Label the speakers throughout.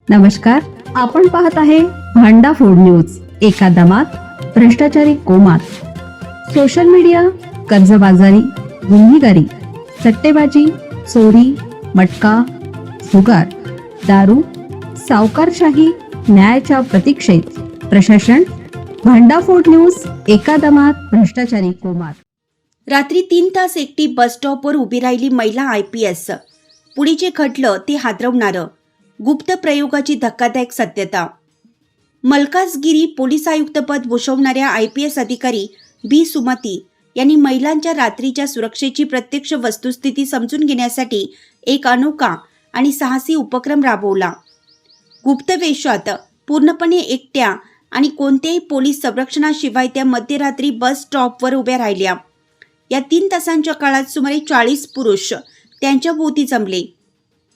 Speaker 1: नमस्कार, आपण पाहत आहे भांडा फोड न्यूज. एका दमात भ्रष्टाचारी कोमात. सोशल मीडिया, कर्जबाजारी, गुन्हेगारी, सट्टेबाजी, चोरी, मटका, जुगार, दारू, सावकारशाही, न्यायाच्या प्रतीक्षेत प्रशासन. भांडाफोड न्यूज. एका दमात भ्रष्टाचारी कोमात.
Speaker 2: रात्री 3 तास एकटी बस स्टॉपवर उभी राहिली महिला IPS. पुढे जे घडलं ते हादरवणारं. गुप्त प्रयोगाची धक्कादायक सत्यता. मलकाजगिरी पोलीस आयुक्तपद भूषवणाऱ्या IPS अधिकारी B. सुमती यांनी महिलांच्या रात्रीच्या सुरक्षेची प्रत्यक्ष वस्तुस्थिती समजून घेण्यासाठी एक अनोखा आणि साहसी उपक्रम राबवला. गुप्त वेशात पूर्णपणे एकट्या आणि कोणत्याही पोलीस संरक्षणाशिवाय त्या मध्यरात्री बस स्टॉपवर उभ्या राहिल्या. या 3 तासांच्या काळात सुमारे 40 पुरुष त्यांच्या भोवती जमले,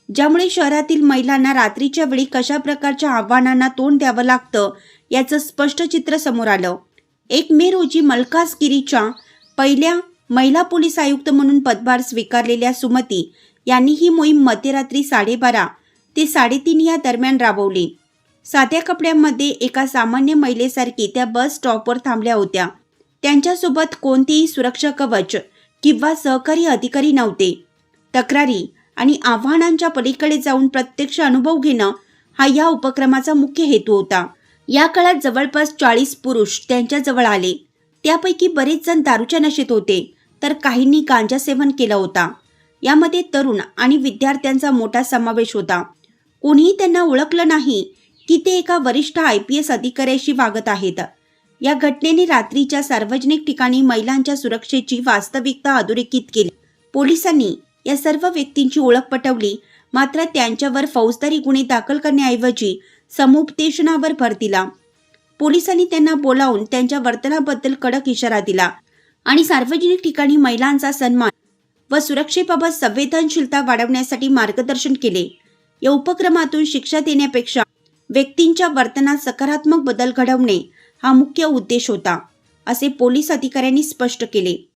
Speaker 2: ज्यामुळे शहरातील महिलांना रात्रीच्या वेळी कशा प्रकारच्या आव्हानांना तोंड द्यावं लागतं याचं स्पष्ट चित्र समोर आलं. 1 मे रोजी मलकाजगिरीच्या पहिल्या महिला पोलीस आयुक्त म्हणून पदभार स्वीकारलेल्या सुमती यांनी ही मोहीम मध्यरात्री 12:30 ते 3:30 या दरम्यान राबवली. साध्या कपड्यांमध्ये एका सामान्य महिलेसारखी त्या बस स्टॉपवर थांबल्या होत्या. त्यांच्यासोबत कोणतेही सुरक्षा कवच किंवा सहकारी अधिकारी नव्हते. तक्रारी आणि आव्हानांच्या पलीकडे जाऊन प्रत्यक्ष अनुभव घेणं हा या उपक्रमाचा मुख्य हेतू होता. या काळात जवळपास 40 पुरुष त्यांच्या जवळ आले. त्यापैकी बरेच जण दारूच्या नशेत होते, तर काहींनी गांजा सेवन केलं होता. यामध्ये तरुण आणि विद्यार्थ्यांचा मोठा समावेश होता. कोणीही त्यांना ओळखलं नाही की ते एका वरिष्ठ IPS अधिकाऱ्याशी वागत आहेत. या घटनेने रात्रीच्या सार्वजनिक ठिकाणी महिलांच्या सुरक्षेची वास्तविकता अधोरेखित केली. पोलिसांनी या सर्व व्यक्तींची ओळख पटवली, मात्र त्यांच्यावर फौजदारी गुन्हे दाखल करण्याऐवजी समुपदेशनावर भर दिला. पोलिसांनी त्यांना बोलावून त्यांच्या वर्तनाबद्दल कडक इशारा दिला आणि सार्वजनिक ठिकाणी महिलांचा सन्मान व सुरक्षेबाबत संवेदनशीलता वाढवण्यासाठी मार्गदर्शन केले. या उपक्रमातून शिक्षा देण्यापेक्षा व्यक्तींच्या वर्तनात सकारात्मक बदल घडवणे हा मुख्य उद्देश होता, असे पोलीस अधिकाऱ्यांनी स्पष्ट केले.